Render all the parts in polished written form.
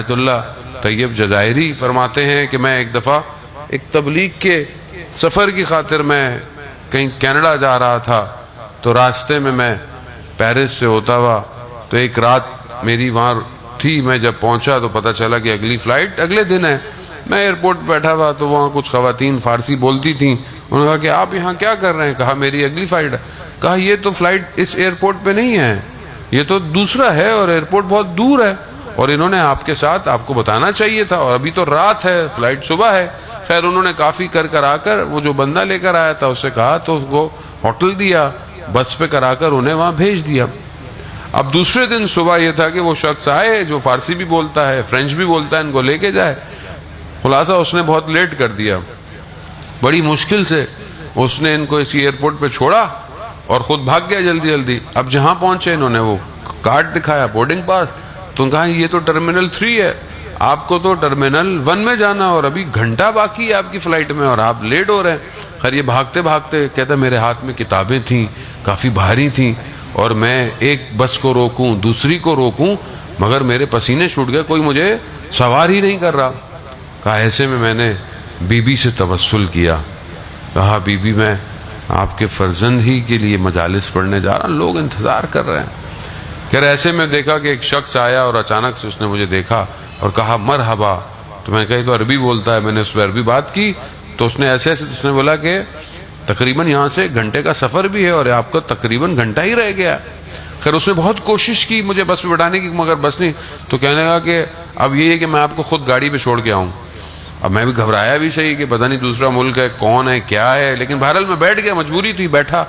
آیت اللہ طیب جزائری فرماتے ہیں کہ میں ایک دفعہ ایک تبلیغ کے سفر کی خاطر میں کہیں کینیڈا جا رہا تھا، تو راستے میں پیرس سے ہوتا ہوا تو ایک رات میری وہاں تھی. میں جب پہنچا تو پتہ چلا کہ اگلی فلائٹ اگلے دن ہے. میں ایئرپورٹ بیٹھا ہوا تو وہاں کچھ خواتین فارسی بولتی تھیں. انہوں نے کہا کہ آپ یہاں کیا کر رہے ہیں؟ کہا میری اگلی فلائٹ ہے. کہا یہ تو فلائٹ اس ایئرپورٹ پہ نہیں ہے، یہ تو دوسرا ہے اور ایئرپورٹ بہت دور ہے، اور انہوں نے آپ کے ساتھ آپ کو بتانا چاہیے تھا، اور ابھی تو رات ہے، فلائٹ صبح ہے. خیر انہوں نے کافی کر آ کر وہ جو بندہ لے کر آیا تھا اس سے کہا تو اس کو ہوٹل دیا، بس پہ کرا کر انہیں وہاں بھیج دیا. اب دوسرے دن صبح یہ تھا کہ وہ شخص آئے جو فارسی بھی بولتا ہے، فرینچ بھی بولتا ہے، ان کو لے کے جائے. خلاصہ اس نے بہت لیٹ کر دیا. بڑی مشکل سے اس نے ان کو اسی ایئرپورٹ پہ چھوڑا اور خود بھاگ گیا جلدی. اب جہاں پہنچے انہوں نے وہ کارڈ دکھایا، بورڈنگ پاس، تو کہا یہ تو ٹرمینل 3 ہے، آپ کو تو ٹرمینل 1 میں جانا اور ابھی گھنٹہ باقی ہے آپ کی فلائٹ میں اور آپ لیٹ ہو رہے ہیں. خیر یہ بھاگتے بھاگتے کہتا میرے ہاتھ میں کتابیں تھیں، کافی بھاری تھیں، اور میں ایک بس کو روکوں دوسری کو روکوں مگر میرے پسینے چھوٹ گئے، کوئی مجھے سوار ہی نہیں کر رہا. کہا ایسے میں نے بی بی سے توسل کیا. کہا بی بی میں آپ کے فرزند ہی کے لیے مجالس پڑھنے جا رہا ہوں، لوگ انتظار کر رہے ہیں. کہ ایسے میں دیکھا کہ ایک شخص آیا اور اچانک سے اس نے مجھے دیکھا اور کہا مرحبا. تو میں نے کہا یہ تو عربی بولتا ہے. میں نے اس پہ عربی بات کی تو اس نے ایسے اس نے بولا کہ تقریباً یہاں سے گھنٹے کا سفر بھی ہے اور آپ کا تقریباً گھنٹہ ہی رہ گیا. خیر اس نے بہت کوشش کی مجھے بس میں بٹھانے کی مگر بس نہیں. تو کہنے لگا کہ اب یہ ہے کہ میں آپ کو خود گاڑی پہ چھوڑ کے آؤں. اب میں بھی گھبرایا بھی صحیح کہ پتہ نہیں دوسرا ملک ہے، کون ہے کیا ہے، لیکن بہرحال میں بیٹھ گیا، مجبوری تھی بیٹھا.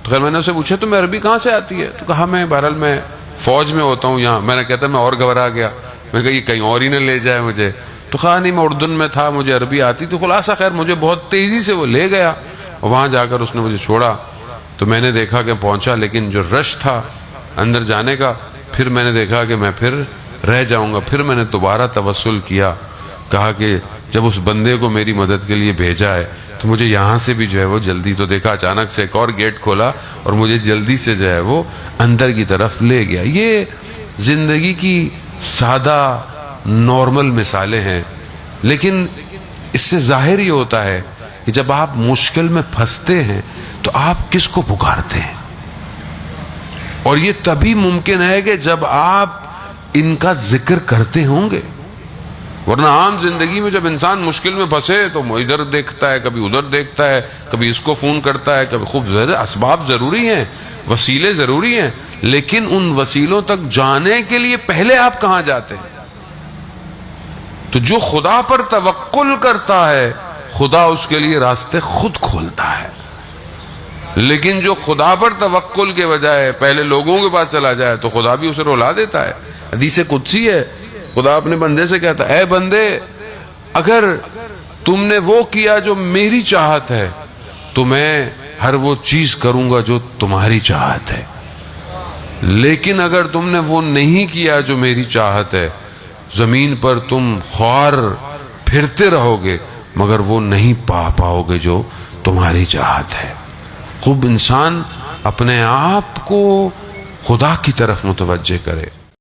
تو خیر میں نے اسے پوچھا تو میں عربی کہاں سے آتی ہے؟ تو کہا میں بہرحال میں فوج میں ہوتا ہوں یہاں. میں نے کہتا میں اور گھبرا گیا، میں کہا یہ کہیں اور ہی نہ لے جائے مجھے. تو کہا نہیں میں اردن میں تھا، مجھے عربی آتی. تو خلاصہ خیر مجھے بہت تیزی سے وہ لے گیا اور وہاں جا کر اس نے مجھے چھوڑا. تو میں نے دیکھا کہ پہنچا، لیکن جو رش تھا اندر جانے کا، پھر میں نے دیکھا کہ میں پھر رہ جاؤں گا. پھر میں نے دوبارہ توسل کیا، کہا کہ جب اس بندے کو میری مدد کے لیے بھیجا ہے تو مجھے یہاں سے بھی جو ہے وہ جلدی. تو دیکھا اچانک سے ایک اور گیٹ کھولا اور مجھے جلدی سے جو ہے وہ اندر کی طرف لے گیا. یہ زندگی کی سادہ نارمل مثالیں ہیں، لیکن اس سے ظاہر یہ ہوتا ہے کہ جب آپ مشکل میں پھنستے ہیں تو آپ کس کو پکارتے ہیں، اور یہ تبھی ممکن ہے کہ جب آپ ان کا ذکر کرتے ہوں گے. ورنہ عام زندگی میں جب انسان مشکل میں پھنسے تو ادھر دیکھتا ہے، کبھی ادھر دیکھتا ہے، کبھی اس کو فون کرتا ہے، کبھی خوب اسباب ضروری ہیں، وسیلے ضروری ہیں، لیکن ان وسیلوں تک جانے کے لیے پہلے آپ کہاں جاتے ہیں؟ تو جو خدا پر توکل کرتا ہے خدا اس کے لیے راستے خود کھولتا ہے. لیکن جو خدا پر توکل کے بجائے پہلے لوگوں کے پاس چلا جائے تو خدا بھی اسے رلا دیتا ہے. حدیث قدسی ہے، خدا اپنے بندے سے کہتا ہے اے بندے اگر تم نے وہ کیا جو میری چاہت ہے تو میں ہر وہ چیز کروں گا جو تمہاری چاہت ہے، لیکن اگر تم نے وہ نہیں کیا جو میری چاہت ہے، زمین پر تم خوار پھرتے رہو گے مگر وہ نہیں پاؤ گے جو تمہاری چاہت ہے. خوب انسان اپنے آپ کو خدا کی طرف متوجہ کرے.